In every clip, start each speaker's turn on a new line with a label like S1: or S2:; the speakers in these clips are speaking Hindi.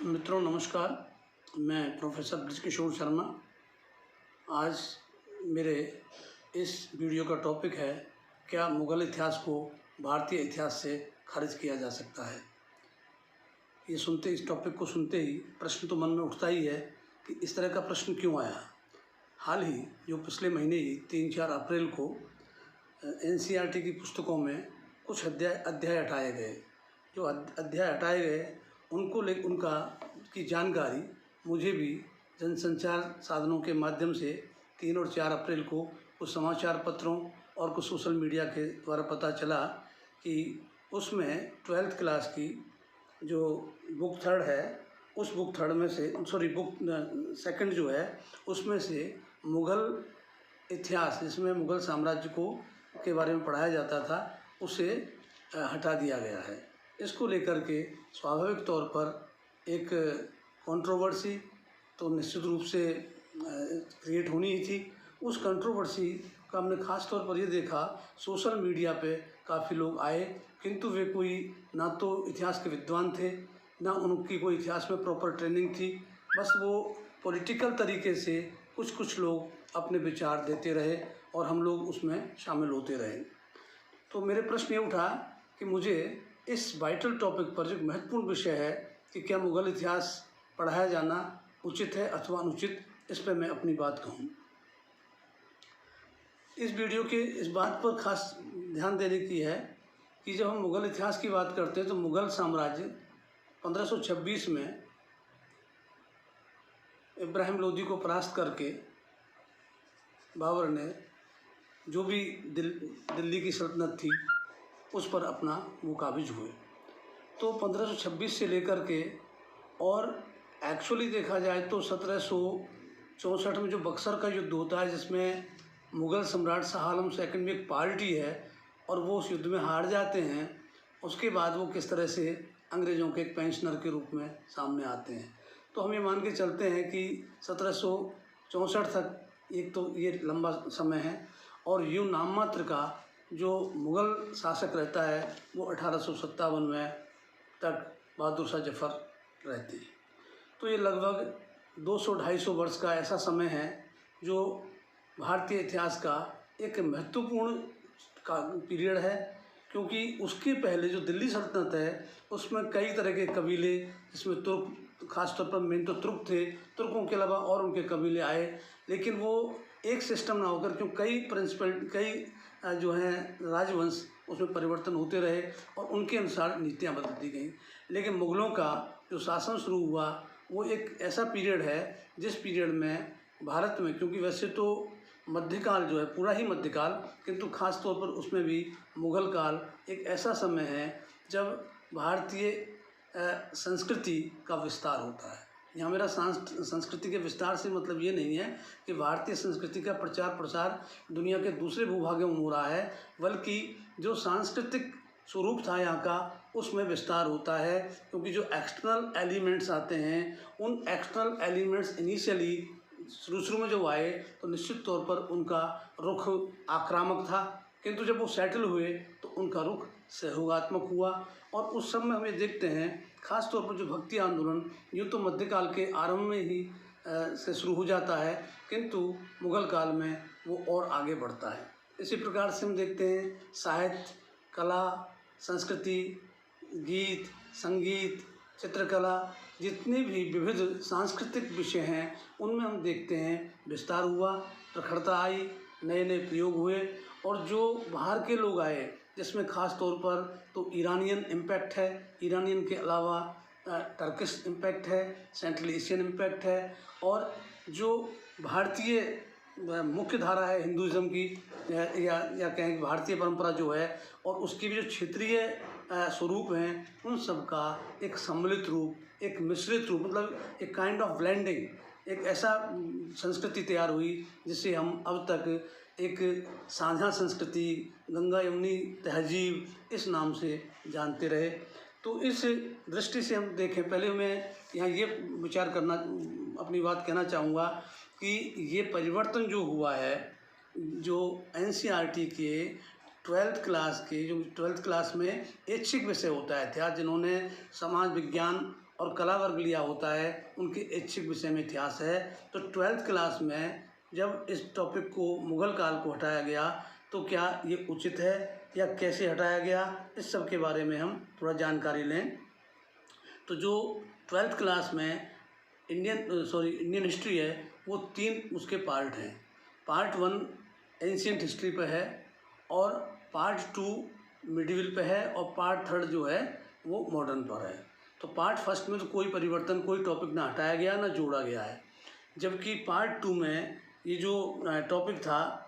S1: मित्रों नमस्कार। मैं प्रोफेसर ब्रजकिशोर शर्मा। आज मेरे इस वीडियो का टॉपिक है, क्या मुग़ल इतिहास को भारतीय इतिहास से खारिज किया जा सकता है। इस टॉपिक को सुनते ही प्रश्न तो मन में उठता ही है कि इस तरह का प्रश्न क्यों आया। हाल ही जो पिछले महीने ही 3-4 अप्रैल को NCERT की पुस्तकों में कुछ अध्याय हटाए गए। जो अध्याय हटाए गए उनका की जानकारी मुझे भी जनसंचार साधनों के माध्यम से 3 और 4 अप्रैल को कुछ समाचार पत्रों और कुछ सोशल मीडिया के द्वारा पता चला कि उसमें 12th क्लास की जो बुक थर्ड है, उस बुक थर्ड में से बुक सेकंड जो है उसमें से मुग़ल इतिहास, जिसमें मुग़ल साम्राज्य के बारे में पढ़ाया जाता था, उसे हटा दिया गया है। इसको लेकर के स्वाभाविक तौर पर एक कंट्रोवर्सी तो निश्चित रूप से क्रिएट होनी ही थी। उस कंट्रोवर्सी का हमने ख़ास तौर पर ये देखा, सोशल मीडिया पे काफ़ी लोग आए, किंतु वे कोई ना तो इतिहास के विद्वान थे, ना उनकी कोई इतिहास में प्रॉपर ट्रेनिंग थी। बस वो पॉलिटिकल तरीके से कुछ लोग अपने विचार देते रहे और हम लोग उसमें शामिल होते रहे। तो मेरे प्रश्न ये उठा कि मुझे इस वाइटल टॉपिक पर जो महत्वपूर्ण विषय है कि क्या मुग़ल इतिहास पढ़ाया जाना उचित है अथवा अनुचित, इस पर मैं अपनी बात कहूँ। इस वीडियो के इस बात पर खास ध्यान देने की है कि जब हम मुग़ल इतिहास की बात करते हैं तो मुग़ल साम्राज्य 1526 में इब्राहिम लोदी को परास्त करके बाबर ने जो भी दिल्ली की सल्तनत थी उस पर अपना वो काबिज हुए। तो 1526 से लेकर के और एक्चुअली देखा जाए तो 1764 में जो बक्सर का युद्ध होता है, जिसमें मुग़ल सम्राट शाह आलम सेकंड में एक पार्टी है और वो उस युद्ध में हार जाते हैं, उसके बाद वो किस तरह से अंग्रेज़ों के एक पेंशनर के रूप में सामने आते हैं। तो हम ये मान के चलते हैं कि 1764 तक एक तो ये लंबा समय है, और यूँ नाम मात्र का जो मुग़ल शासक रहता है वो 1857 में तक बहादुर शाह जफ़र रहते हैं। तो ये लगभग 200-250 वर्ष का ऐसा समय है जो भारतीय इतिहास का एक महत्वपूर्ण पीरियड है, क्योंकि उसके पहले जो दिल्ली सल्तनत है उसमें कई तरह के कबीले, जिसमें तुर्क खासतौर पर मेन तो तुर्क थे, तुर्कों के अलावा और उनके कबीले आए, लेकिन वो एक सिस्टम ना होकर क्यों कई जो हैं राजवंश उसमें परिवर्तन होते रहे और उनके अनुसार नीतियाँ बदलती गईं। लेकिन मुग़लों का जो शासन शुरू हुआ वो एक ऐसा पीरियड है जिस पीरियड में भारत में, क्योंकि वैसे तो मध्यकाल जो है पूरा ही मध्यकाल, किंतु ख़ास तौर पर उसमें भी मुग़ल काल एक ऐसा समय है जब भारतीय संस्कृति का विस्तार होता है। यहाँ मेरा संस्कृति के विस्तार से मतलब ये नहीं है कि भारतीय संस्कृति का प्रचार प्रसार दुनिया के दूसरे भूभागों में हो रहा है, बल्कि जो सांस्कृतिक स्वरूप था यहाँ का उसमें विस्तार होता है। क्योंकि जो एक्सटर्नल एलिमेंट्स आते हैं, उन एक्सटर्नल एलिमेंट्स इनिशियली शुरू में जो आए तो निश्चित तौर पर उनका रुख आक्रामक था, किंतु जब वो सेटल हुए तो उनका रुख सहयोगात्मक हुआ। और उस समय हम ये देखते हैं ख़ास तौर पर जो भक्ति आंदोलन यूँ तो मध्यकाल के आरंभ में ही से शुरू हो जाता है, किंतु मुग़ल काल में वो और आगे बढ़ता है। इसी प्रकार से हम देखते हैं साहित्य, कला, संस्कृति, गीत, संगीत, चित्रकला, जितने भी विविध सांस्कृतिक विषय हैं उनमें हम देखते हैं विस्तार हुआ, प्रखरता आई, नए नए प्रयोग हुए। और जो बाहर के लोग आए, जिसमें ख़ास तौर पर तो ईरानियन इम्पैक्ट है, ईरानियन के अलावा टर्किश इम्पैक्ट है, सेंट्रल एशियन इम्पैक्ट है, और जो भारतीय मुख्य धारा है हिंदुज़म की या कहें कि भारतीय परंपरा जो है, और उसकी भी जो क्षेत्रीय स्वरूप हैं, उन सब का एक सम्मिलित रूप, एक मिश्रित रूप, मतलब एक काइंड ऑफ ब्लेंडिंग, एक ऐसा संस्कृति तैयार हुई जिसे हम अब तक एक साझा संस्कृति, गंगा यमुनी तहजीब इस नाम से जानते रहे। तो इस दृष्टि से हम देखें, पहले मैं यहाँ ये विचार करना, अपनी बात कहना चाहूँगा कि ये परिवर्तन जो हुआ है, जो NCERT के 12th क्लास के, जो 12th क्लास में ऐच्छिक विषय होता है इतिहास, जिन्होंने समाज विज्ञान और कला वर्ग लिया होता है उनके ऐच्छिक विषय में इतिहास है। तो 12th क्लास में जब इस टॉपिक को मुग़ल काल को हटाया गया तो क्या ये उचित है या कैसे हटाया गया, इस सब के बारे में हम थोड़ा जानकारी लें। तो जो 12th क्लास में इंडियन हिस्ट्री है वो 3 उसके पार्ट हैं। पार्ट 1 एंशिएंट हिस्ट्री पे है और पार्ट 2 मिडिवल पे है और पार्ट 3 जो है वो मॉडर्न पर है। तो पार्ट 1 में तो कोई परिवर्तन, कोई टॉपिक ना हटाया गया ना जोड़ा गया है, जबकि पार्ट 2 में ये जो टॉपिक था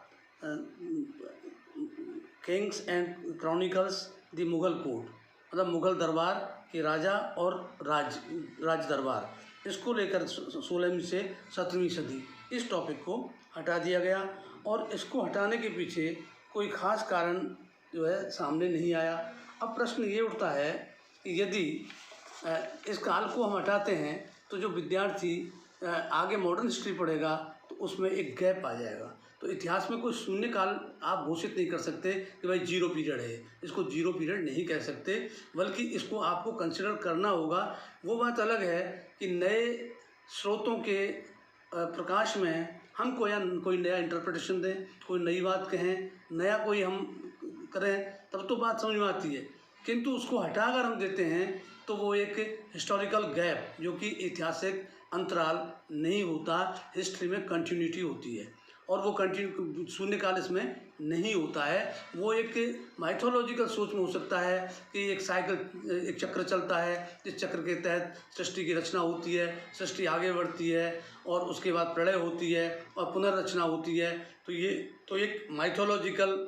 S1: Kings and chronicles the Mughal court, मतलब मुग़ल दरबार के राजा और राज दरबार, इसको लेकर 16वीं से 17वीं सदी इस टॉपिक को हटा दिया गया। और इसको हटाने के पीछे कोई ख़ास कारण जो है सामने नहीं आया। अब प्रश्न ये उठता है कि यदि इस काल को हम हटाते हैं तो जो विद्यार्थी आगे मॉडर्न हिस्ट्री पढ़ेगा तो उसमें एक गैप आ जाएगा। तो इतिहास में कोई शून्य काल आप घोषित नहीं कर सकते कि भाई जीरो पीरियड है, इसको जीरो पीरियड नहीं कह सकते, बल्कि इसको आपको कंसिडर करना होगा। वो बात अलग है कि नए स्रोतों के प्रकाश में हम कोई नया इंटरप्रिटेशन दें, कोई नई बात कहें, नया कोई हम करें, तब तो बात समझ में आती है। किंतु उसको हटाकर हम देते हैं तो वो एक हिस्टोरिकल गैप, जो कि ऐतिहासिक अंतराल नहीं होता, हिस्ट्री में कंटिन्यूटी होती है और वो शून्यकाल इसमें नहीं होता है। वो एक माइथोलॉजिकल सोच में हो सकता है कि एक साइकिल, एक चक्र चलता है, जिस चक्र के तहत सृष्टि की रचना होती है, सृष्टि आगे बढ़ती है और उसके बाद प्रलय होती है और पुनर्रचना होती है। तो ये तो एक माइथोलॉजिकल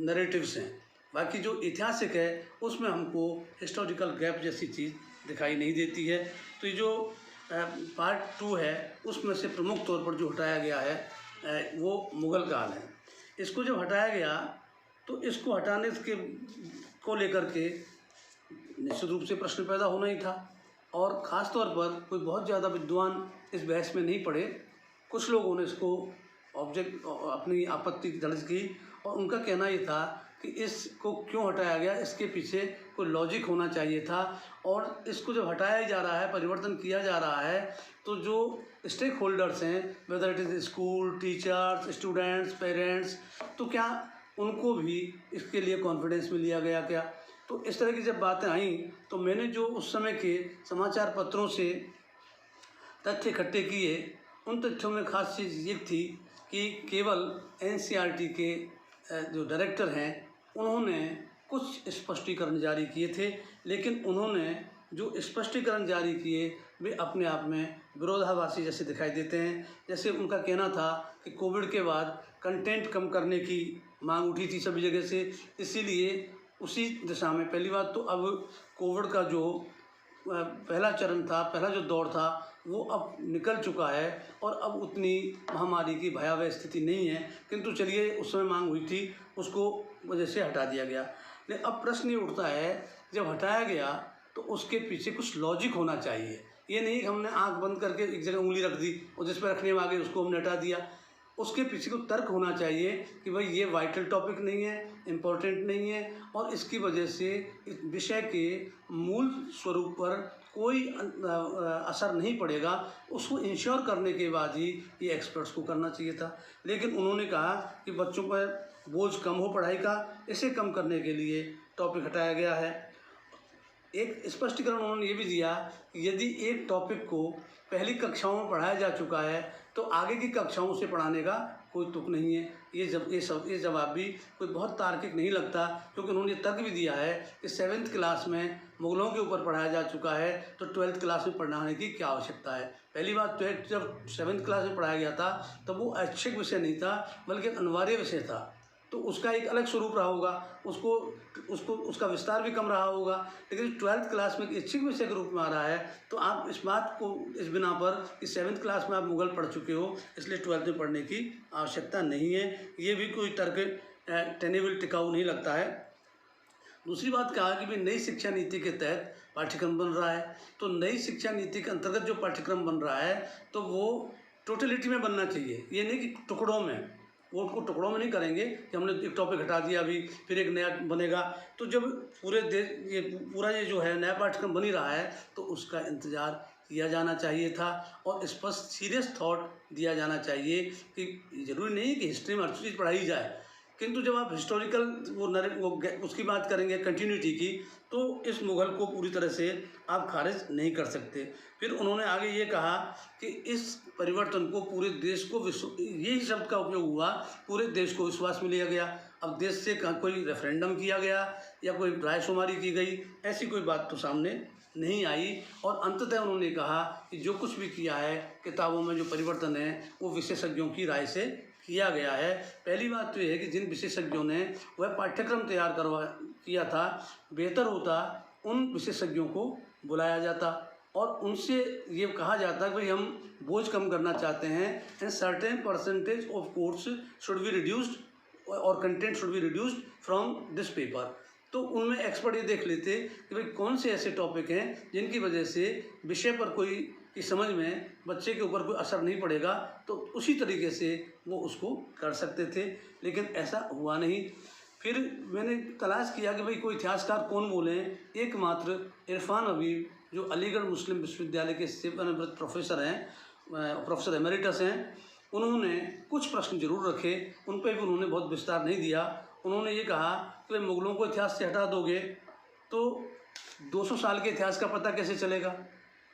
S1: नरेटिव्स हैं। बाकी जो ऐतिहासिक है उसमें हमको हिस्टोरिकल गैप जैसी चीज़ दिखाई नहीं देती है। तो ये जो पार्ट 2 है उसमें से प्रमुख तौर पर जो हटाया गया है वो मुग़ल काल है। इसको जब हटाया गया तो इसको हटाने के को लेकर के निश्चित रूप से प्रश्न पैदा होना ही था और ख़ास तौर पर कोई बहुत ज़्यादा विद्वान इस बहस में नहीं पड़े। कुछ लोगों ने इसको अपनी आपत्ति दर्ज की और उनका कहना ये था कि इसको क्यों हटाया गया, इसके पीछे कोई लॉजिक होना चाहिए था। और इसको जब हटाया जा रहा है, परिवर्तन किया जा रहा है, तो जो स्टेक होल्डर्स हैं, whether it is school, teachers, students, parents, तो क्या उनको भी इसके लिए कॉन्फिडेंस में लिया गया क्या? तो इस तरह की जब बातें आईं तो मैंने जो उस समय के समाचार पत्रों से तथ्य इकट्ठे किए, उन तथ्यों में खास चीज़ ये थी कि केवल NCERT के जो डायरेक्टर हैं उन्होंने कुछ स्पष्टीकरण जारी किए थे, लेकिन उन्होंने जो स्पष्टीकरण जारी किए वे अपने आप में विरोधाभासी जैसे दिखाई देते हैं। जैसे उनका कहना था कि कोविड के बाद कंटेंट कम करने की मांग उठी थी सभी जगह से, इसीलिए उसी दिशा में पहली बात तो अब कोविड का जो पहला चरण था, पहला जो दौर था, वो अब निकल चुका है और अब उतनी महामारी की भयावह स्थिति नहीं है। किंतु चलिए, उस समय मांग हुई थी, उसको वजह से हटा दिया गया। लेकिन अब प्रश्न ये उठता है, जब हटाया गया तो उसके पीछे कुछ लॉजिक होना चाहिए। ये नहीं कि हमने आंख बंद करके एक जगह उंगली रख दी और जिस पर रखने में आ गई उसको हमने हटा दिया। उसके पीछे को तर्क होना चाहिए कि भाई ये वाइटल टॉपिक नहीं है, इम्पोर्टेंट नहीं है और इसकी वजह से इस विषय के मूल स्वरूप पर कोई असर नहीं पड़ेगा। उसको इंश्योर करने के बाद ही ये एक्सपर्ट्स को करना चाहिए था। लेकिन उन्होंने कहा कि बच्चों पर बोझ कम हो पढ़ाई का, इसे कम करने के लिए टॉपिक हटाया गया है। एक स्पष्टीकरण उन्होंने ये भी दिया कि यदि एक टॉपिक को पहली कक्षाओं में पढ़ाया जा चुका है तो आगे की कक्षाओं से पढ़ाने का कोई तुक नहीं है। ये जवाब भी कोई बहुत तार्किक नहीं लगता, क्योंकि उन्होंने तर्क भी दिया है कि 7th क्लास में मुग़लों के ऊपर पढ़ाया जा चुका है तो 12th क्लास में पढ़ाने की क्या आवश्यकता है। पहली बात तो है, जब 7th क्लास में पढ़ाया गया था तब वो ऐच्छिक विषय नहीं था बल्कि अनिवार्य विषय था, तो उसका एक अलग स्वरूप रहा होगा, उसका विस्तार भी कम रहा होगा। लेकिन 12th क्लास में ऐच्छिक विषय के रूप में आ रहा है तो आप इस बात को इस बिना पर कि 7th क्लास में आप मुग़ल पढ़ चुके हो इसलिए 12th में पढ़ने की आवश्यकता नहीं है, ये भी कोई तर्क टेनेबल टिकाऊ नहीं लगता है। दूसरी बात कहा कि भाई नई शिक्षा नीति के तहत पाठ्यक्रम बन रहा है, तो नई शिक्षा नीति के अंतर्गत जो पाठ्यक्रम बन रहा है तो वो टोटलिटी में बनना चाहिए, ये नहीं कि टुकड़ों में। वो उनको टुकड़ों में नहीं करेंगे कि हमने एक टॉपिक हटा दिया अभी फिर एक नया बनेगा। तो जब पूरे देश ये जो है नया पाठ्यक्रम बन ही रहा है तो उसका इंतज़ार किया जाना चाहिए था और स्पष्ट सीरियस थॉट दिया जाना चाहिए कि ज़रूरी नहीं है कि हिस्ट्री में हर चीज़ पढ़ाई जाए, किंतु जब आप हिस्टोरिकल उसकी बात करेंगे कंटिन्यूटी की, तो इस मुग़ल को पूरी तरह से आप खारिज नहीं कर सकते। फिर उन्होंने आगे ये कहा कि इस परिवर्तन को पूरे देश को यही शब्द का उपयोग हुआ, पूरे देश को विश्वास में लिया गया। अब देश से कोई रेफरेंडम किया गया या कोई रायशुमारी की गई, ऐसी कोई बात तो सामने नहीं आई। और अंततः उन्होंने कहा कि जो कुछ भी किया है किताबों में जो परिवर्तन है वो विशेषज्ञों की राय से किया गया है। पहली बात तो ये है कि जिन विशेषज्ञों ने वह पाठ्यक्रम तैयार किया था, बेहतर होता उन विशेषज्ञों को बुलाया जाता और उनसे ये कहा जाता कि भाई हम बोझ कम करना चाहते हैं and certain percentage of course should be reduced और content should be reduced from this paper. तो उनमें एक्सपर्ट ये देख लेते कि भाई कौन से ऐसे टॉपिक हैं जिनकी वजह से विषय पर कोई की समझ में बच्चे के ऊपर कोई असर नहीं पड़ेगा, तो उसी तरीके से वो उसको कर सकते थे, लेकिन ऐसा हुआ नहीं। फिर मैंने तलाश किया कि भाई कोई इतिहासकार कौन बोले। एकमात्र इरफान हबीब जो अलीगढ़ मुस्लिम विश्वविद्यालय के सेवानिवृत्त प्रोफेसर हैं, प्रोफेसर एमेरिटस हैं, उन्होंने कुछ प्रश्न जरूर रखे, उन पर भी उन्होंने बहुत विस्तार नहीं दिया। उन्होंने ये कहा कि मुग़लों को इतिहास से हटा दोगे तो 200 साल के इतिहास का पता कैसे चलेगा,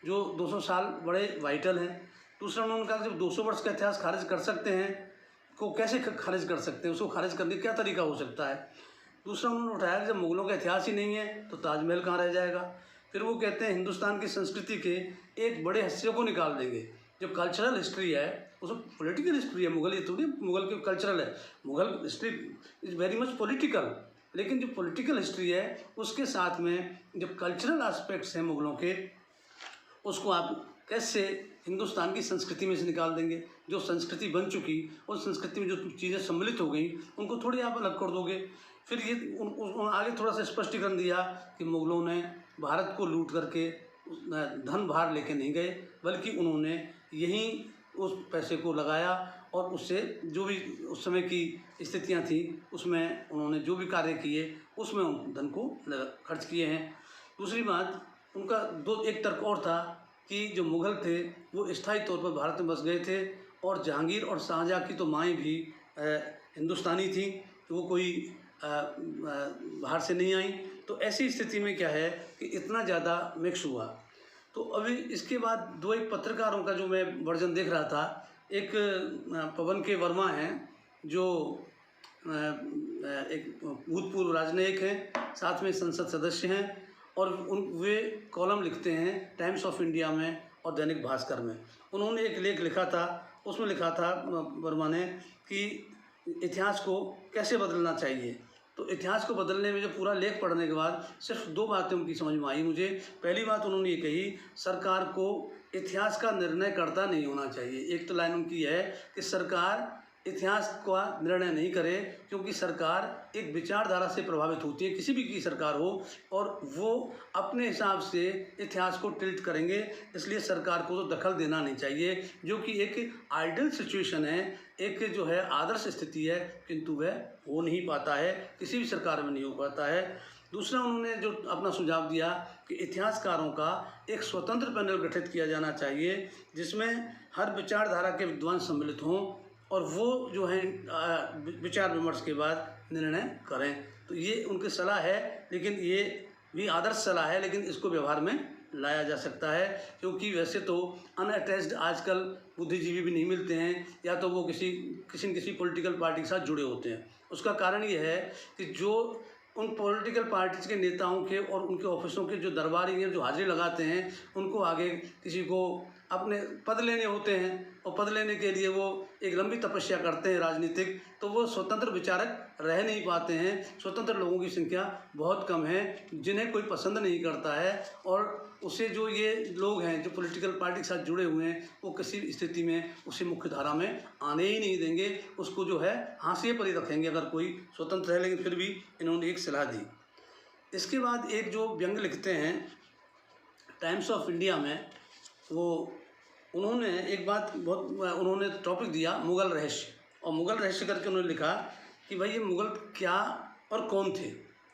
S1: जो 200 साल बड़े वाइटल हैं। दूसरा उन्होंने कहा जब 200 वर्ष का इतिहास खारिज कर सकते हैं को कैसे खारिज कर सकते हैं, उसको खारिज करने का क्या तरीका हो सकता है। दूसरा उन्होंने उठाया कि जब मुग़लों का इतिहास ही नहीं है तो ताजमहल कहाँ रह जाएगा। फिर वो कहते हैं हिंदुस्तान की संस्कृति के एक बड़े हिस्से को निकाल देंगे। जो कल्चरल हिस्ट्री है उसमें पॉलिटिकल हिस्ट्री है, मुग़ल ये थोड़ी मुग़ल की कल्चरल है, Mughal history is very much political, लेकिन जो पॉलिटिकल हिस्ट्री है उसके साथ में जो कल्चरल एस्पेक्ट्स हैं मुग़लों के, उसको आप कैसे हिंदुस्तान की संस्कृति में से निकाल देंगे। जो संस्कृति बन चुकी उस संस्कृति में जो चीज़ें सम्मिलित हो गई उनको थोड़ी आप अलग कर दोगे। फिर ये आगे थोड़ा सा स्पष्टीकरण दिया कि मुग़लों ने भारत को लूट करके धन भार लेके नहीं गए, बल्कि उन्होंने यहीं उस पैसे को लगाया और उससे जो भी उस समय की स्थितियां थी उसमें उन्होंने जो भी कार्य किए उसमें उन धन को खर्च किए हैं। दूसरी बात उनका एक तर्क और था कि जो मुग़ल थे वो स्थायी तौर पर भारत में बस गए थे और जहांगीर और शाहजहाँ की तो माएँ भी हिंदुस्तानी थी, तो वो कोई बाहर से नहीं आई। तो ऐसी स्थिति में क्या है कि इतना ज़्यादा मिक्स हुआ। तो अभी इसके बाद एक पत्रकारों का जो मैं वर्जन देख रहा था, एक पवन के वर्मा हैं जो एक भूतपूर्व राजनयिक हैं, साथ में संसद सदस्य हैं और वे कॉलम लिखते हैं टाइम्स ऑफ इंडिया में और दैनिक भास्कर में। उन्होंने एक लेख लिखा था, उसमें लिखा था वर्मा ने कि इतिहास को कैसे बदलना चाहिए। तो इतिहास को बदलने में जो पूरा लेख पढ़ने के बाद सिर्फ 2 बातें उनकी समझ में आई मुझे। पहली बात उन्होंने ये कही, सरकार को इतिहास का निर्णयकर्ता नहीं होना चाहिए। एक तो लाइन उनकी है कि सरकार इतिहास का निर्णय नहीं करे, क्योंकि सरकार एक विचारधारा से प्रभावित होती है, किसी भी की सरकार हो, और वो अपने हिसाब से इतिहास को टिल्ट करेंगे। इसलिए सरकार को तो दखल देना नहीं चाहिए, जो कि एक आइडियल सिचुएशन है, एक जो है आदर्श स्थिति है, किंतु वह हो नहीं पाता है, किसी भी सरकार में नहीं हो पाता है। दूसरा उन्होंने जो अपना सुझाव दिया कि इतिहासकारों का एक स्वतंत्र पैनल गठित किया जाना चाहिए, जिसमें हर विचारधारा के विद्वान सम्मिलित हों और वो जो है विचार विमर्श के बाद निर्णय करें। तो ये उनकी सलाह है, लेकिन ये भी आदर्श सलाह है, लेकिन इसको व्यवहार में लाया जा सकता है, क्योंकि वैसे तो अनअटैच्ड आजकल बुद्धिजीवी भी नहीं मिलते हैं, या तो वो किसी पॉलिटिकल पार्टी के साथ जुड़े होते हैं। उसका कारण ये है कि जो उन पॉलिटिकल पार्टीज के नेताओं के और उनके ऑफिसों के जो दरबारी हैं, जो हाजिरी लगाते हैं, उनको आगे किसी को अपने पद लेने होते हैं, और पद लेने के लिए वो एक लंबी तपस्या करते हैं राजनीतिक, तो वो स्वतंत्र विचारक रह नहीं पाते हैं। स्वतंत्र लोगों की संख्या बहुत कम है, जिन्हें कोई पसंद नहीं करता है, और उसे जो ये लोग हैं जो पॉलिटिकल पार्टी के साथ जुड़े हुए हैं, वो किसी स्थिति में उसे मुख्य धारा में आने ही नहीं देंगे, उसको जो है हाशिए पर ही रखेंगे अगर कोई स्वतंत्र है। लेकिन फिर भी इन्होंने एक सलाह दी। इसके बाद एक जो व्यंग लिखते हैं टाइम्स ऑफ इंडिया में, वो उन्होंने एक बात उन्होंने टॉपिक दिया मुग़ल रहस्य। और मुग़ल रहस्य करके उन्होंने लिखा कि भाई ये मुग़ल क्या और कौन थे,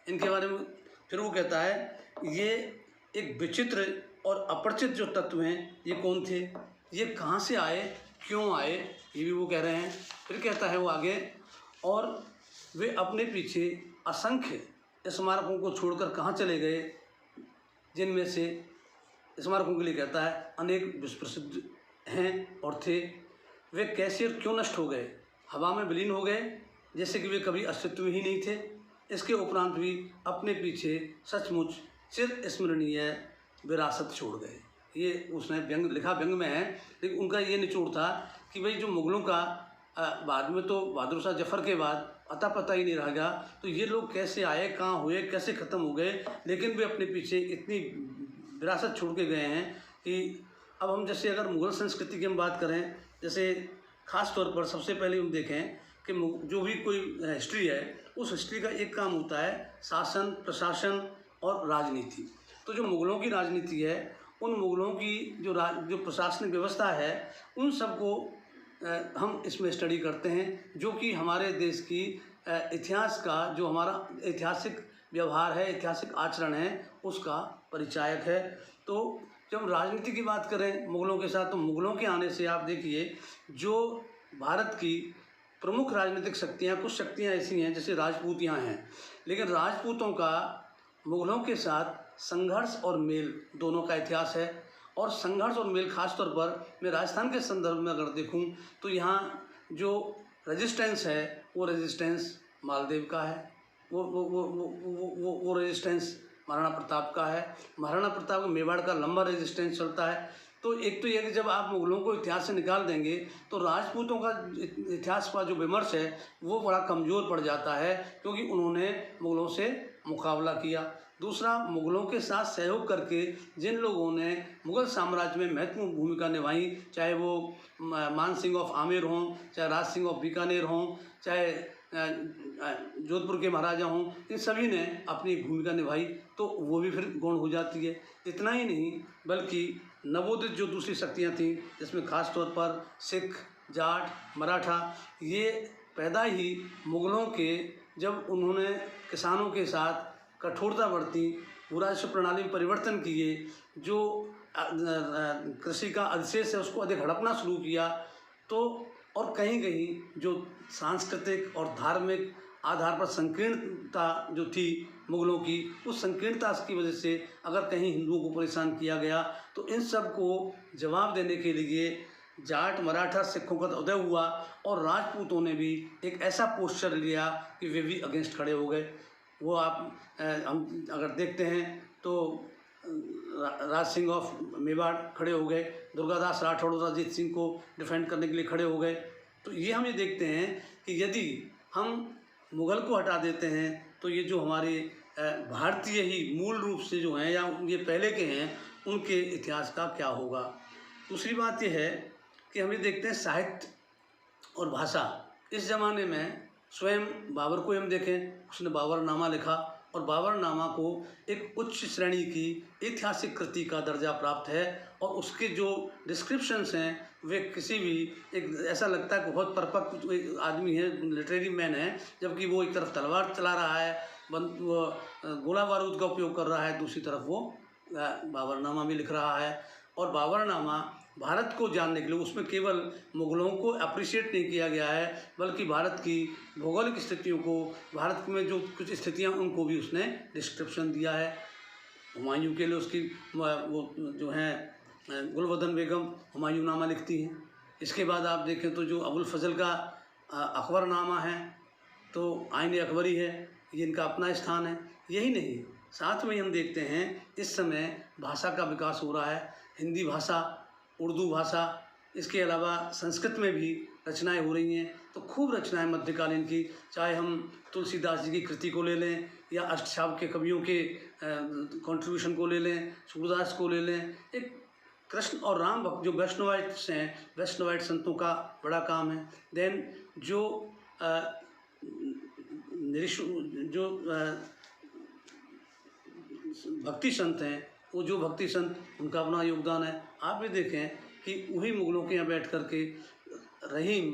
S1: इनके बारे में। फिर वो कहता है ये एक विचित्र और अपरिचित जो तत्व हैं ये कौन थे, ये कहाँ से आए, क्यों आए, ये भी वो कह रहे हैं। फिर कहता है वो आगे, और वे अपने पीछे असंख्य स्मारकों को छोड़कर कहाँ चले गए, जिनमें से स्मारकों के लिए कहता है अनेक विश्व प्रसिद्ध हैं और थे। वे कैसे और क्यों नष्ट हो गए, हवा में विलीन हो गए जैसे कि वे कभी अस्तित्व में ही नहीं थे। इसके उपरांत भी अपने पीछे सचमुच चिर स्मरणीय विरासत छोड़ गए। ये उसने व्यंग लिखा, व्यंग में है, लेकिन उनका ये निचोड़ था कि भाई जो मुग़लों का बाद में तो बहादुर शाह जफ़र के बाद अता पता ही नहीं रह गया, तो ये लोग कैसे आए, कहाँ हुए, कैसे ख़त्म हो गए, लेकिन वे अपने पीछे इतनी विरासत छोड़ के गए हैं कि अब हम जैसे अगर मुग़ल संस्कृति की हम बात करें, जैसे ख़ास तौर पर सबसे पहले हम देखें कि जो भी कोई हिस्ट्री है, उस हिस्ट्री का एक काम होता है शासन, प्रशासन और राजनीति। तो जो मुग़लों की राजनीति है, उन मुग़लों की जो प्रशासनिक व्यवस्था है, उन सबको हम इसमें स्टडी करते हैं, जो कि हमारे देश की इतिहास का जो हमारा ऐतिहासिक व्यवहार है, ऐतिहासिक आचरण है, उसका परिचायक है। तो जब राजनीति की बात करें मुग़लों के साथ, तो मुग़लों के आने से आप देखिए जो भारत की प्रमुख राजनीतिक शक्तियाँ, कुछ शक्तियाँ ऐसी हैं जैसे राजपूत यहाँ हैं, लेकिन राजपूतों का मुग़लों के साथ संघर्ष और मेल दोनों का इतिहास है। और संघर्ष और मेल खास तौर पर मैं राजस्थान के संदर्भ में अगर देखूं तो यहाँ जो रेजिस्टेंस है वो रेजिस्टेंस मालदेव का है, वो रेजिस्टेंस महाराणा प्रताप का है। महाराणा प्रताप का मेवाड़ का लंबा रेजिस्टेंस चलता है। तो एक तो ये कि जब आप मुग़लों को इतिहास से निकाल देंगे तो राजपूतों का इतिहास का जो विमर्श है वो बड़ा कमज़ोर पड़ जाता है, क्योंकि उन्होंने मुग़लों से मुकाबला किया। दूसरा, मुग़लों के साथ सहयोग करके जिन लोगों ने मुग़ल साम्राज्य में महत्वपूर्ण भूमिका निभाई, चाहे वो मान सिंह ऑफ आमेर हों, चाहे राज सिंह ऑफ बीकानेर हों, चाहे जोधपुर के महाराजा हों, इन सभी ने अपनी भूमिका निभाई, तो वो भी फिर गौण हो जाती है। इतना ही नहीं, बल्कि नवोदित जो दूसरी शक्तियाँ थीं, जिसमें ख़ास तौर पर सिख, जाट, मराठा, ये पैदा ही मुग़लों के जब उन्होंने किसानों के साथ कठोरता बरती, राजस्व प्रणाली में परिवर्तन किए, जो कृषि का अधिशेष है उसको अधिक हड़पना शुरू किया, तो और कहीं कहीं जो सांस्कृतिक और धार्मिक आधार पर संकीर्णता जो थी मुग़लों की, उस संकीर्णता की वजह से अगर कहीं हिंदुओं को परेशान किया गया, तो इन सब को जवाब देने के लिए जाट, मराठा, सिखों का उदय हुआ और राजपूतों ने भी एक ऐसा पोस्चर लिया कि वे भी अगेंस्ट खड़े हो गए। वो आप हम अगर देखते हैं तो राज सिंह ऑफ मेवाड़ खड़े हो गए, दुर्गादास राठौड़ और अजीत सिंह को डिफेंड करने के लिए खड़े हो गए। तो ये हम ये देखते हैं कि यदि हम मुग़ल को हटा देते हैं तो ये जो हमारे भारतीय ही मूल रूप से जो हैं या ये पहले के हैं, उनके इतिहास का क्या होगा। दूसरी बात ये है कि हम ये देखते हैं साहित्य और भाषा। इस ज़माने में स्वयं बाबर को हम देखें, उसने बाबरनामा लिखा और बाबरनामा को एक उच्च श्रेणी की ऐतिहासिक कृति का दर्जा प्राप्त है, और उसके जो डिस्क्रिप्शंस हैं वे किसी भी एक ऐसा लगता है कि बहुत परिपक्व आदमी है, लिटरेरी मैन है, जबकि वो एक तरफ तलवार चला रहा है, गोला बारूद का उपयोग कर रहा है, दूसरी तरफ वो बाबरनामा भी लिख रहा है। और बाबरनामा भारत को जानने के लिए उसमें केवल मुग़लों को अप्रिशिएट नहीं किया गया है, बल्कि भारत की भौगोलिक स्थितियों को, भारत में जो कुछ स्थितियां उनको भी उसने डिस्क्रिप्शन दिया है। हुमायूं के लिए उसकी वो जो हैं गुलबदन बेगम हुमायूंनामा लिखती हैं। इसके बाद आप देखें तो जो अबुल फजल का अकबरनामा है, तो आईन अकबरी है, ये इनका अपना स्थान है। यही नहीं, साथ में हम देखते हैं इस समय भाषा का विकास हो रहा है, हिंदी भाषा, उर्दू भाषा, इसके अलावा संस्कृत में भी रचनाएं हो रही हैं। तो खूब रचनाएं मध्यकालीन की, चाहे हम तुलसीदास जी की कृति को ले लें या अष्टछाप के कवियों के कंट्रीब्यूशन को ले लें, सूरदास को ले लें। एक कृष्ण और राम भक्त जो वैष्णवाइट्स हैं, वैष्णवाइट संतों का बड़ा काम है। देन जो भक्ति संत हैं, वो जो भक्ति संत, उनका अपना योगदान है। आप भी देखें कि वही मुग़लों के यहाँ बैठ कर के रहीम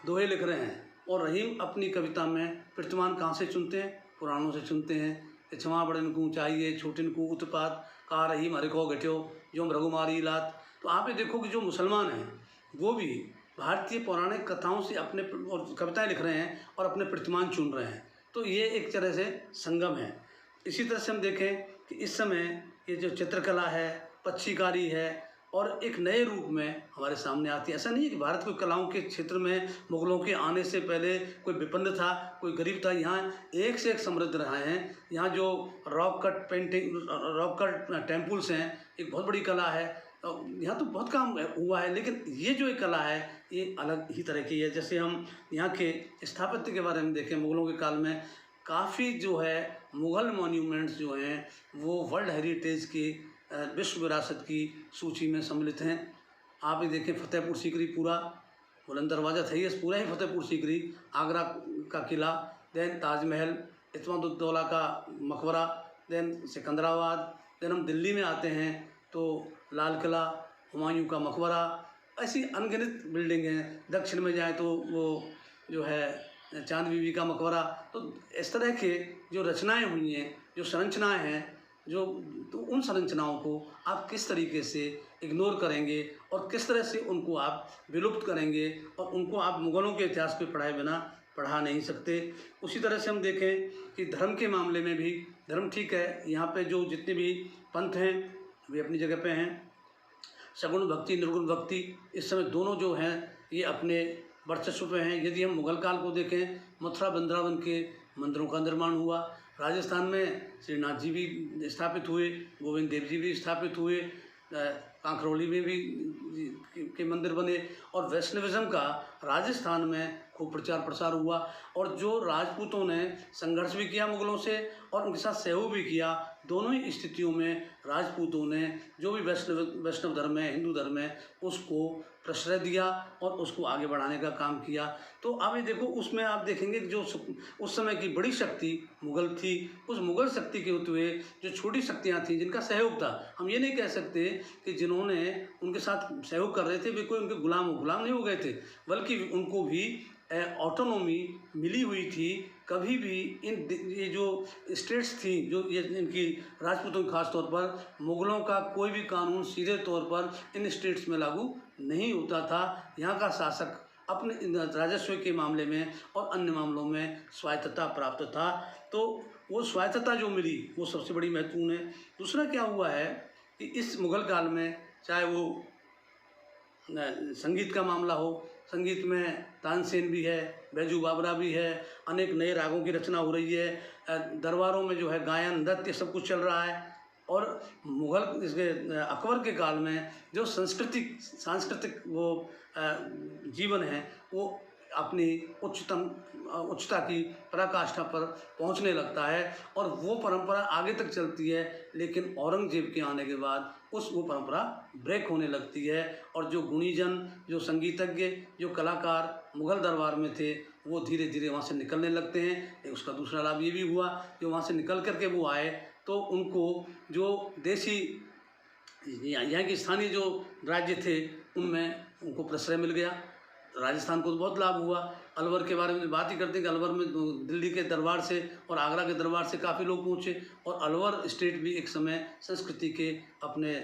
S1: दोहे लिख रहे हैं। और रहीम अपनी कविता में प्रतिमान कहाँ से चुनते हैं? पुराणों से चुनते हैं। क्षमा बड़न को चाहिए छोटिन को उत्पात का रहीम हरे को घट्यो जो रघुमारी लात। तो आप ये देखो कि जो मुसलमान हैं वो भी भारतीय पौराणिक कथाओं से अपने और कविताएं लिख रहे हैं और अपने प्रतिमान चुन रहे हैं। तो ये एक तरह से संगम है। इसी तरह से हम देखें कि इस समय ये जो चित्रकला है, पक्षीकारी है, और एक नए रूप में हमारे सामने आती है। ऐसा नहीं है कि भारत को कलाओं के क्षेत्र में मुगलों के आने से पहले कोई विपन्न था, कोई गरीब था। यहाँ एक से एक समृद्ध रहे हैं। यहाँ जो rock cut painting, rock cut temples हैं, एक बहुत बड़ी कला है। यहाँ तो बहुत काम हुआ है, लेकिन ये जो एक कला है ये अलग ही तरह की है। जैसे हम यहाँ के स्थापत्य के बारे में देखें, मुगलों के काल में काफ़ी जो है मुग़ल मॉन्यूमेंट्स जो हैं वो वर्ल्ड हेरिटेज की विश्व विरासत की सूची में सम्मिलित हैं। आप ये देखें फतेहपुर सीकरी, पूरा बुलंद दरवाज़ा था ये, पूरा ही फतेहपुर सीकरी, आगरा का किला, देन ताजमहल, इत्मादुद्दौला का मकबरा, देन सिकंदराबाद। देन हम दिल्ली में आते हैं तो लाल किला, हुमायूं का मकबरा, ऐसी अनगिनत बिल्डिंग हैं। दक्षिण में जाएँ तो वो जो है चांद बीबी का मकबरा। तो इस तरह के जो रचनाएं हुई हैं, जो संरचनाएं हैं, तो उन संरचनाओं को आप किस तरीके से इग्नोर करेंगे और किस तरह से उनको आप विलुप्त करेंगे, और उनको आप मुग़लों के इतिहास पे पढ़ाए बिना पढ़ा नहीं सकते। उसी तरह से हम देखें कि धर्म के मामले में भी, धर्म ठीक है, यहाँ पे जो जितने भी पंथ हैं वे अपनी जगह पे हैं। सगुण भक्ति, निर्गुण भक्ति, इस समय दोनों जो हैं ये अपने वर्चस्व पे हैं। यदि हम मुग़ल काल को देखें, मथुरा वृंदावन के मंदिरों का निर्माण हुआ। राजस्थान में श्रीनाथ जी भी स्थापित हुए, गोविंद देव जी भी स्थापित हुए, कांकरौली में भी के मंदिर बने, और वैष्णविज्म का राजस्थान में खूब प्रचार प्रसार हुआ। और जो राजपूतों ने संघर्ष भी किया मुग़लों से और उनके साथ सहयोग भी किया, दोनों ही स्थितियों में राजपूतों ने जो भी वैष्णव धर्म है, हिंदू धर्म है, उसको प्रश्रय दिया और उसको आगे बढ़ाने का काम किया। तो आप ये देखो, उसमें आप देखेंगे जो उस समय की बड़ी शक्ति मुग़ल थी, उस मुग़ल शक्ति के होते हुए जो छोटी शक्तियाँ थीं जिनका सहयोग था, हम ये नहीं कह सकते कि जिन्होंने उनके साथ सहयोग कर रहे थे वे कोई उनके गुलाम नहीं हो गए थे, बल्कि उनको भी ऑटोनॉमी मिली हुई थी। कभी भी ये जो स्टेट्स थी, जो ये इनकी राजपूतों की खास तौर पर, मुग़लों का कोई भी कानून सीधे तौर पर इन स्टेट्स में लागू नहीं होता था। यहाँ का शासक अपने राजस्व के मामले में और अन्य मामलों में स्वायत्तता प्राप्त था। तो वो स्वायत्तता जो मिली वो सबसे बड़ी महत्वपूर्ण है। दूसरा क्या हुआ है कि इस मुग़ल काल में, चाहे वो संगीत का मामला हो, संगीत में तानसेन भी है, बैजू बावरा भी है, अनेक नए रागों की रचना हो रही है, दरबारों में जो है गायन, नृत्य सब कुछ चल रहा है। और मुग़ल इसके अकबर के काल में जो सांस्कृतिक वो जीवन है वो अपनी उच्चता की पराकाष्ठा पर पहुंचने लगता है, और वो परंपरा आगे तक चलती है। लेकिन औरंगजेब के आने के बाद वो परंपरा ब्रेक होने लगती है, और जो गुणीजन, जो संगीतज्ञ, जो कलाकार मुग़ल दरबार में थे वो धीरे धीरे वहाँ से निकलने लगते हैं। उसका दूसरा लाभ ये भी हुआ कि वहाँ से निकल करके वो आए तो उनको जो देसी यहाँ के स्थानीय जो राज्य थे उनमें उनको प्रश्रय मिल गया। राजस्थान को तो बहुत लाभ हुआ। अलवर के बारे में बात ही करते हैं कि अलवर में दिल्ली के दरबार से और आगरा के दरबार से काफ़ी लोग पहुँचे, और अलवर स्टेट भी एक समय संस्कृति के अपने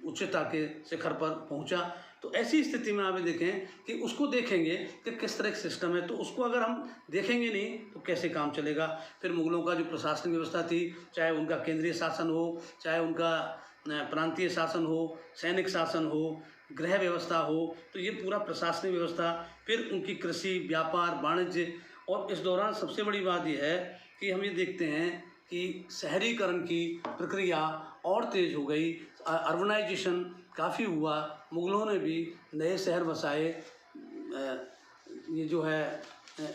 S1: उच्चता के शिखर पर पहुँचा। तो ऐसी स्थिति में आप देखें कि उसको देखेंगे कि किस तरह का सिस्टम है, तो उसको अगर हम देखेंगे नहीं तो कैसे काम चलेगा। फिर मुग़लों का जो प्रशासनिक व्यवस्था थी, चाहे उनका केंद्रीय शासन हो, चाहे उनका प्रांतीय शासन हो, सैनिक शासन हो, गृह व्यवस्था हो, तो ये पूरा प्रशासनिक व्यवस्था, फिर उनकी कृषि, व्यापार, वाणिज्य। और इस दौरान सबसे बड़ी बात यह है कि हम ये देखते हैं कि शहरीकरण की प्रक्रिया और तेज़ हो गई, अर्बनाइजेशन काफ़ी हुआ। मुग़लों ने भी नए शहर बसाए। ये जो है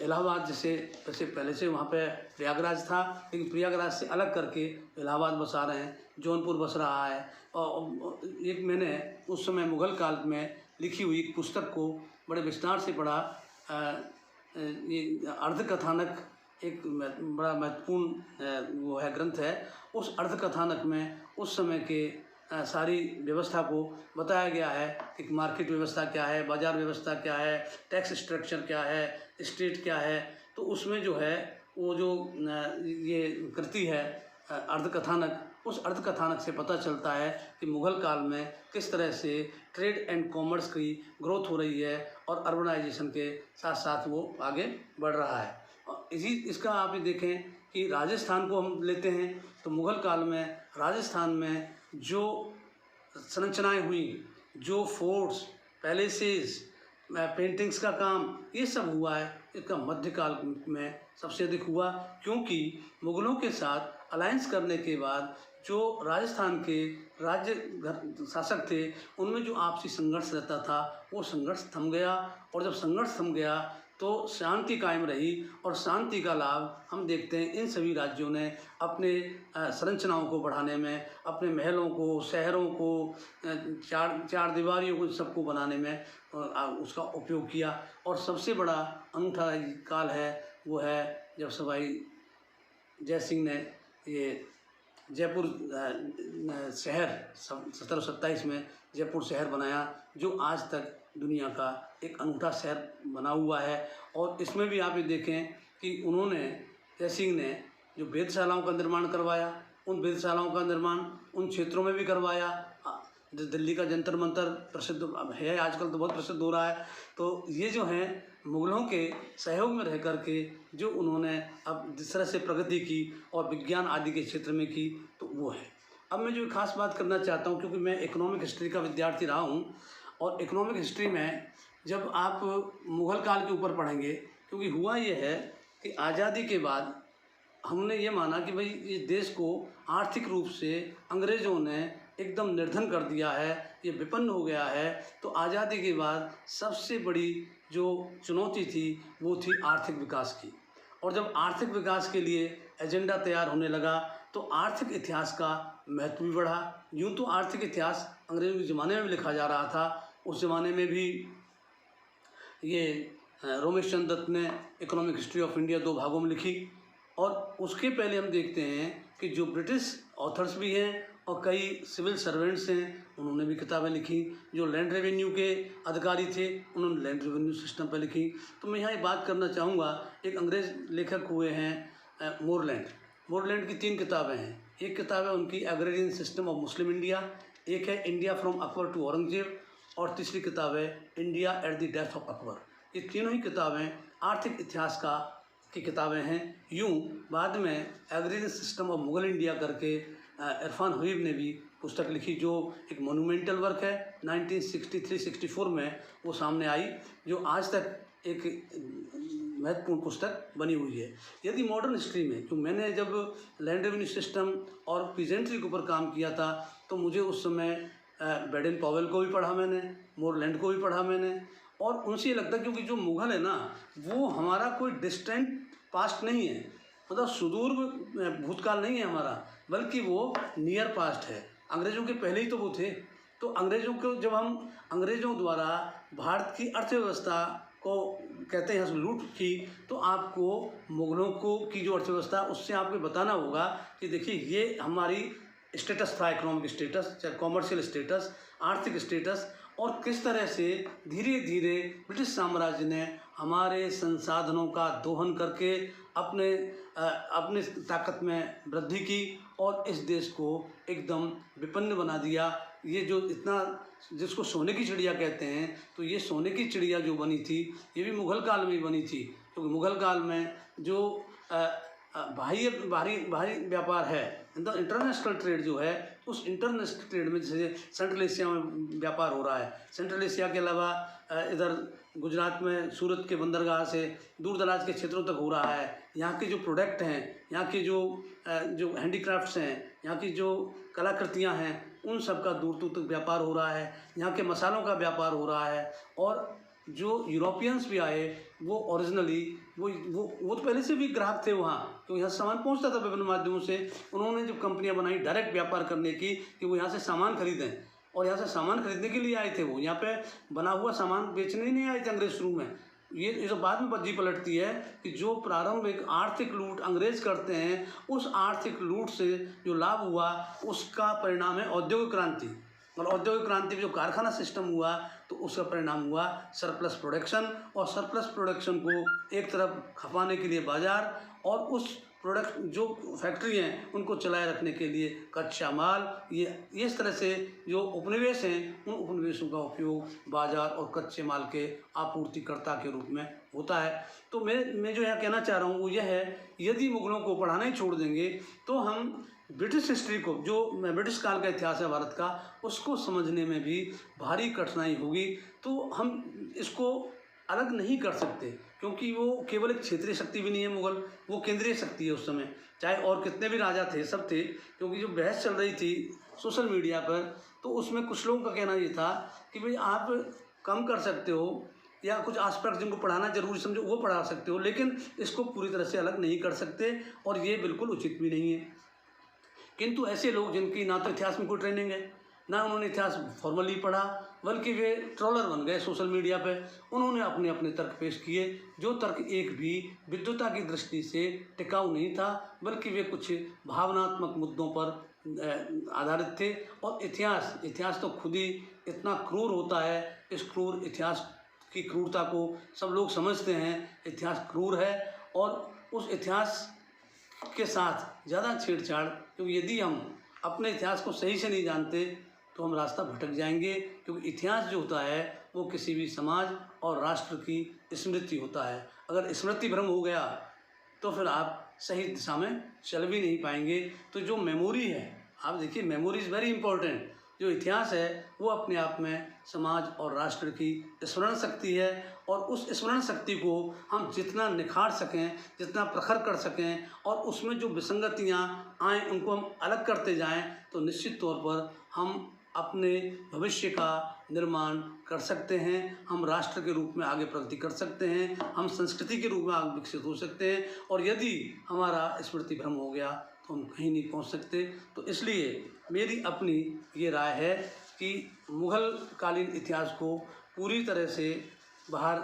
S1: इलाहाबाद जैसे पहले से वहाँ पे प्रयागराज था, लेकिन प्रयागराज से अलग करके इलाहाबाद बसा रहे हैं, जौनपुर बस रहा है। और एक मैंने उस समय मुग़ल काल में लिखी हुई पुस्तक को बड़े विस्तार से पढ़ा। ये अर्धकथानक एक बड़ा महत्वपूर्ण वो है, ग्रंथ है। उस अर्धकथानक में उस समय के सारी व्यवस्था को बताया गया है कि मार्केट व्यवस्था क्या है, बाज़ार व्यवस्था क्या है, टैक्स स्ट्रक्चर क्या है, स्टेट क्या है। तो उसमें जो है वो जो ये कृति है अर्धकथानक, उस अर्धकथानक से पता चलता है कि मुग़ल काल में किस तरह से ट्रेड एंड कॉमर्स की ग्रोथ हो रही है और अर्बनाइजेशन के साथ साथ वो आगे बढ़ रहा है। और इसका आप ये देखें कि राजस्थान को हम लेते हैं तो मुग़ल काल में राजस्थान में जो संरचनाएं हुई, जो फोर्ट्स, पैलेसेस, पेंटिंग्स का काम, ये सब हुआ है, इसका मध्यकाल में सबसे अधिक हुआ। क्योंकि मुग़लों के साथ अलायंस करने के बाद जो राजस्थान के राज्य शासक थे उनमें जो आपसी संघर्ष रहता था वो संघर्ष थम गया। और जब संघर्ष थम गया तो शांति कायम रही, और शांति का लाभ हम देखते हैं इन सभी राज्यों ने अपने संरचनाओं को बढ़ाने में, अपने महलों को, शहरों को, चार दीवारियों को, सबको बनाने में उसका उपयोग किया। और सबसे बड़ा अनूठा काल है वो है जब सवाई जय सिंह ने ये जयपुर शहर 1727 में जयपुर शहर बनाया, जो आज तक दुनिया का एक अनूठा शहर बना हुआ है। और इसमें भी आप ये देखें कि उन्होंने, जय सिंह ने जो वेधशालाओं का निर्माण करवाया, उन वेधशालाओं का निर्माण उन क्षेत्रों में भी करवाया। दिल्ली का जंतर मंतर प्रसिद्ध है, आजकल तो बहुत प्रसिद्ध हो रहा है। तो ये जो है मुग़लों के सहयोग में रह कर के जो उन्होंने अब जिस तरह से प्रगति की और विज्ञान आदि के क्षेत्र में की, तो वो है। अब मैं जो खास बात करना चाहता हूँ, क्योंकि मैं इकोनॉमिक हिस्ट्री का विद्यार्थी रहा हूँ, और इकोनॉमिक हिस्ट्री में जब आप मुग़ल काल के ऊपर पढ़ेंगे, क्योंकि हुआ ये है कि आज़ादी के बाद हमने ये माना कि भाई इस देश को आर्थिक रूप से अंग्रेज़ों ने एकदम निर्धन कर दिया है, ये विपन्न हो गया है। तो आज़ादी के बाद सबसे बड़ी जो चुनौती थी वो थी आर्थिक विकास की। और जब आर्थिक विकास के लिए एजेंडा तैयार होने लगा तो आर्थिक इतिहास का महत्व भी बढ़ा। यूँ तो आर्थिक इतिहास अंग्रेज़ों के ज़माने में भी लिखा जा रहा था, उस ज़माने में भी ये रोमेश चंद्र दत्त ने इकोनॉमिक हिस्ट्री ऑफ इंडिया 2 भागों में लिखी। और उसके पहले हम देखते हैं कि जो ब्रिटिश ऑथर्स भी हैं और कई सिविल सर्वेंट्स हैं, उन्होंने भी किताबें लिखी। जो लैंड रेवेन्यू के अधिकारी थे उन्होंने लैंड रेवेन्यू सिस्टम पर लिखी। तो मैं यहाँ एक बात करना चाहूँगा, एक अंग्रेज़ लेखक हुए हैं मोरलैंड की 3 किताबें हैं। एक किताब है उनकी agrarian system of Muslim India, एक है India from Akbar to Aurangzeb, और तीसरी किताब है India at the death of Akbar. ये तीनों ही किताबें आर्थिक इतिहास की किताबें हैं। यूँ बाद में agrarian system of Mughal India करके इरफान हबीब ने भी पुस्तक लिखी, जो एक मोन्यूमेंटल वर्क है। 1963-64 में वो सामने आई, जो आज तक एक महत्वपूर्ण पुस्तक बनी हुई है। यदि मॉडर्न हिस्ट्री में, तो मैंने जब लैंड रेवेन्यू सिस्टम और पीजेंट्री के ऊपर काम किया था तो मुझे उस समय बेडेन पॉवेल को भी पढ़ा मैंने, मोरलैंड को भी पढ़ा मैंने, और उनसे ये लगता है क्योंकि जो मुग़ल है ना वो हमारा कोई डिस्टेंट पास्ट नहीं है, मतलब सुदूर भूतकाल नहीं है हमारा, बल्कि वो नियर पास्ट है। अंग्रेज़ों के पहले ही तो वो थे। तो अंग्रेज़ों को जब हम अंग्रेज़ों द्वारा भारत की अर्थव्यवस्था को कहते हैं लूट की, तो आपको मुग़लों को की जो अर्थव्यवस्था उससे आपको बताना होगा कि देखिए ये हमारी स्टेटस था, इकोनॉमिक स्टेटस, चाहे कॉमर्शियल स्टेटस, आर्थिक स्टेटस, और किस तरह से धीरे धीरे ब्रिटिश साम्राज्य ने हमारे संसाधनों का दोहन करके अपने ताकत में वृद्धि की और इस देश को एकदम विपन्न बना दिया। ये जो इतना जिसको सोने की चिड़िया कहते हैं, तो ये सोने की चिड़िया जो बनी थी ये भी मुग़ल काल में ही बनी थी। क्योंकि मुग़ल काल में जो भारी व्यापार है, इंटरनेशनल ट्रेड जो है, उस इंटरनेशनल ट्रेड में जैसे सेंट्रल एशिया में व्यापार हो रहा है, सेंट्रल एशिया के अलावा इधर गुजरात में सूरत के बंदरगाह से दूर दराज के क्षेत्रों तक हो रहा है। यहाँ के जो प्रोडक्ट हैं, यहाँ के जो हैंडीक्राफ्ट्स हैं, यहाँ की जो कलाकृतियाँ हैं, उन सब का दूर दूर तक व्यापार हो रहा है। यहाँ के मसालों का व्यापार हो रहा है। और जो यूरोपियंस भी आए वो ओरिजिनली वो तो पहले से भी ग्राहक थे वहाँ, तो यहाँ सामान पहुँचता था विभिन्न माध्यमों से। उन्होंने जो कंपनियाँ बनाई डायरेक्ट व्यापार करने की, कि वो यहाँ से सामान खरीदें, और यहाँ से सामान खरीदने के लिए आए थे। वो यहाँ पे बना हुआ सामान बेचने ही नहीं आए थे अंग्रेज शुरू में, ये तो बाद में बज्जी पलटती है कि जो प्रारंभिक आर्थिक लूट अंग्रेज करते हैं, उस आर्थिक लूट से जो लाभ हुआ उसका परिणाम है औद्योगिक क्रांति। और औद्योगिक क्रांति में जो कारखाना सिस्टम हुआ तो उसका परिणाम हुआ सरप्लस प्रोडक्शन, और सरप्लस प्रोडक्शन को एक तरफ खपाने के लिए बाजार, और उस प्रोडक्ट जो फैक्ट्री हैं उनको चलाए रखने के लिए कच्चा माल, ये इस तरह से जो उपनिवेश हैं उन उपनिवेशों का उपयोग बाजार और कच्चे माल के आपूर्तिकर्ता के रूप में होता है। तो मैं जो यहाँ कहना चाह रहा हूँ वो यह है, यदि मुगलों को पढ़ाना ही छोड़ देंगे तो हम ब्रिटिश हिस्ट्री को, जो ब्रिटिश काल का इतिहास है भारत का, उसको समझने में भी भारी कठिनाई होगी। तो हम इसको अलग नहीं कर सकते, क्योंकि वो केवल एक क्षेत्रीय शक्ति भी नहीं है मुगल, वो केंद्रीय शक्ति है उस समय। चाहे और कितने भी राजा थे, सब थे, क्योंकि जो बहस चल रही थी सोशल मीडिया पर, तो उसमें कुछ लोगों का कहना ये था कि भाई आप कम कर सकते हो या कुछ आसपास जिनको पढ़ाना जरूरी समझो वो पढ़ा सकते हो, लेकिन इसको पूरी तरह से अलग नहीं कर सकते, और ये बिल्कुल उचित भी नहीं है। किंतु ऐसे लोग जिनकी ना तो इतिहास में कोई ट्रेनिंग है, ना उन्होंने इतिहास फॉर्मली पढ़ा, बल्कि वे ट्रोलर बन गए सोशल मीडिया पे, उन्होंने अपने अपने तर्क पेश किए, जो तर्क एक भी विद्वता की दृष्टि से टिकाऊ नहीं था, बल्कि वे कुछ भावनात्मक मुद्दों पर आधारित थे। और इतिहास तो खुद ही इतना क्रूर होता है, इस क्रूर इतिहास की क्रूरता को सब लोग समझते हैं। इतिहास क्रूर है, और उस इतिहास के साथ ज़्यादा छेड़छाड़, क्योंकि यदि हम अपने इतिहास को सही से नहीं जानते तो हम रास्ता भटक जाएंगे, क्योंकि इतिहास जो होता है वो किसी भी समाज और राष्ट्र की स्मृति होता है। अगर स्मृति भ्रम हो गया तो फिर आप सही दिशा में चल भी नहीं पाएंगे। तो जो मेमोरी है, आप देखिए मेमोरी इज़ वेरी इंपॉर्टेंट। जो इतिहास है वो अपने आप में समाज और राष्ट्र की स्मरण शक्ति है, और उस स्मरण शक्ति को हम जितना निखार सकें, जितना प्रखर कर सकें, और उसमें जो विसंगतियाँ आएँ उनको हम अलग करते जाएं, तो निश्चित तौर पर हम अपने भविष्य का निर्माण कर सकते हैं। हम राष्ट्र के रूप में आगे प्रगति कर सकते हैं, हम संस्कृति के रूप में आगे विकसित हो सकते हैं। और यदि हमारा स्मृति भ्रम हो गया तो हम कहीं नहीं पहुंच सकते। तो इसलिए मेरी अपनी ये राय है कि मुग़ल कालीन इतिहास को पूरी तरह से बाहर,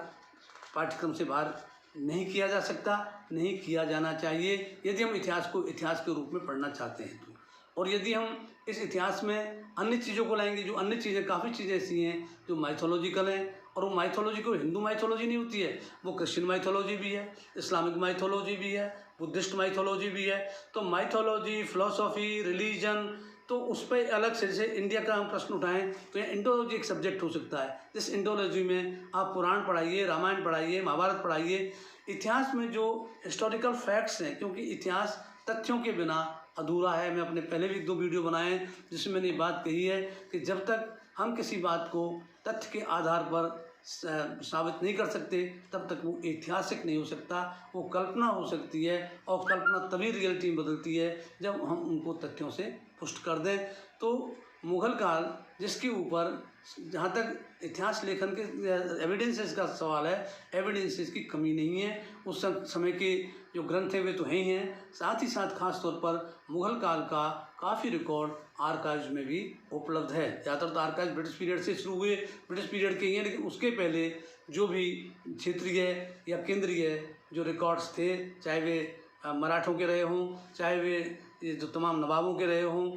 S1: पाठ्यक्रम से बाहर नहीं किया जा सकता, नहीं किया जाना चाहिए, यदि हम इतिहास को इतिहास के रूप में पढ़ना चाहते हैं तो। और यदि हम इस इतिहास में अन्य चीज़ों को लाएंगे, जो अन्य चीज़ें, काफ़ी चीज़ें ऐसी हैं जो माइथोलॉजिकल हैं, और वो माइथोलॉजी को हिंदू माइथोलॉजी नहीं होती है, वो क्रिश्चियन माइथोलॉजी भी है, इस्लामिक माइथोलॉजी भी है, बुद्धिस्ट माइथोलॉजी भी है। तो माइथोलॉजी, फिलॉसफी, रिलीजन, तो उस पर अलग से, जैसे इंडिया का हम प्रश्न उठाएं तो ये इंडोलॉजी एक सब्जेक्ट हो सकता है। जिस इंडोलॉजी में आप पुराण पढ़ाइए, रामायण पढ़ाइए, महाभारत पढ़ाइए। इतिहास में जो हिस्टोरिकल फैक्ट्स हैं, क्योंकि इतिहास तथ्यों के बिना अधूरा है। मैं अपने पहले भी 2 वीडियो बनाए हैं जिसमें मैंने ये बात कही है कि जब तक हम किसी बात को तथ्य के आधार पर साबित नहीं कर सकते तब तक वो ऐतिहासिक नहीं हो सकता, वो कल्पना हो सकती है। और कल्पना तभी रियलिटी में बदलती है जब हम उनको तथ्यों से पुष्ट कर दें। तो मुग़ल काल, जिसके ऊपर जहाँ तक इतिहास लेखन के एविडेंसेस का सवाल है, एविडेंसेस की कमी नहीं है। उस समय के जो ग्रंथ हैं वे तो हैं ही हैं, साथ ही साथ खास तौर पर मुग़ल काल का काफ़ी रिकॉर्ड आर्काइव्स में भी उपलब्ध है। ज़्यादातर तो आर्काइव्स ब्रिटिश पीरियड से शुरू हुए, ब्रिटिश पीरियड के ही हैं, लेकिन उसके पहले जो भी क्षेत्रीय या केंद्रीय जो रिकॉर्ड्स थे, चाहे वे मराठों के रहे हों, चाहे वे ये जो तमाम नवाबों के रहे हों,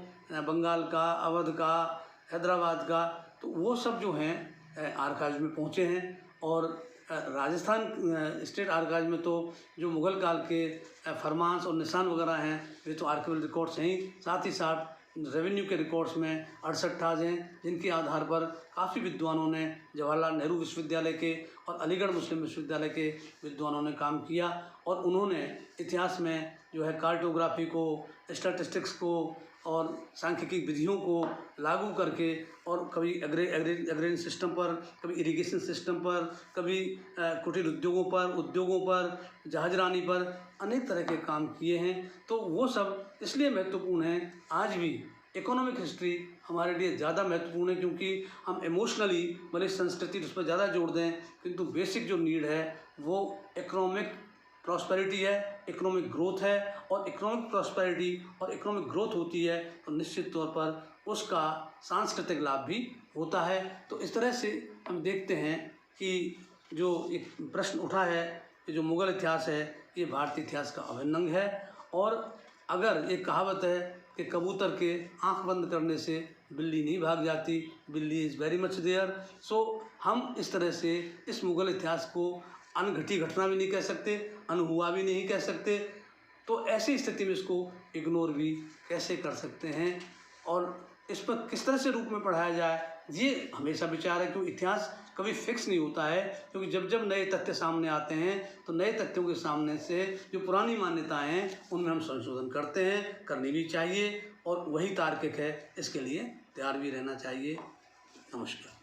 S1: बंगाल का, अवध का, हैदराबाद का, तो वो सब जो हैं आर्काइव्स में पहुँचे हैं। और राजस्थान स्टेट आर्काइव में तो जो मुग़ल काल के फरमांस और निशान वगैरह हैं वे तो आर्काइवल रिकॉर्ड्स हैं ही। साथ ही साथ रेवेन्यू के रिकॉर्ड्स में 68 थाज हैं, जिनके आधार पर काफ़ी विद्वानों ने, जवाहरलाल नेहरू विश्वविद्यालय के और अलीगढ़ मुस्लिम विश्वविद्यालय के विद्वानों ने काम किया। और उन्होंने इतिहास में जो है कार्टोग्राफी को, स्टैटिस्टिक्स को और सांख्यिकी विधियों को लागू करके, और कभी एग्रेरियन सिस्टम पर, कभी इरिगेशन सिस्टम पर, कभी कुटीर उद्योगों पर, जहाजरानी पर अनेक तरह के काम किए हैं। तो वो सब इसलिए महत्वपूर्ण है। आज भी इकोनॉमिक हिस्ट्री हमारे लिए ज़्यादा महत्वपूर्ण है, क्योंकि हम इमोशनली भले संस्कृति उस पर ज़्यादा जोड़ दें, किंतु बेसिक जो नीड है वो इकोनॉमिक प्रॉस्पेरिटी है, इकोनॉमिक ग्रोथ है। और इकोनॉमिक प्रॉस्पेरिटी और इकोनॉमिक ग्रोथ होती है तो निश्चित तौर पर उसका सांस्कृतिक लाभ भी होता है। तो इस तरह से हम देखते हैं कि जो एक प्रश्न उठा है कि जो मुग़ल इतिहास है ये भारतीय इतिहास का अभिन्न अंग है। और अगर एक कहावत है कि कबूतर के आँख बंद करने से बिल्ली नहीं भाग जाती, बिल्ली इज़ वेरी मच देयर। सो हम इस तरह से इस मुग़ल इतिहास को अनघटी घटना भी नहीं कह सकते, अनहुआ भी नहीं कह सकते। तो ऐसी स्थिति में इसको इग्नोर भी कैसे कर सकते हैं और इस पर किस तरह से रूप में पढ़ाया जाए, ये हमेशा विचार है। क्योंकि इतिहास कभी फिक्स नहीं होता है, क्योंकि जब जब नए तथ्य सामने आते हैं तो नए तथ्यों के सामने से जो पुरानी मान्यताएं हैं उनमें हम संशोधन करते हैं, करनी भी चाहिए और वही तार्किक है, इसके लिए तैयार भी रहना चाहिए। नमस्कार।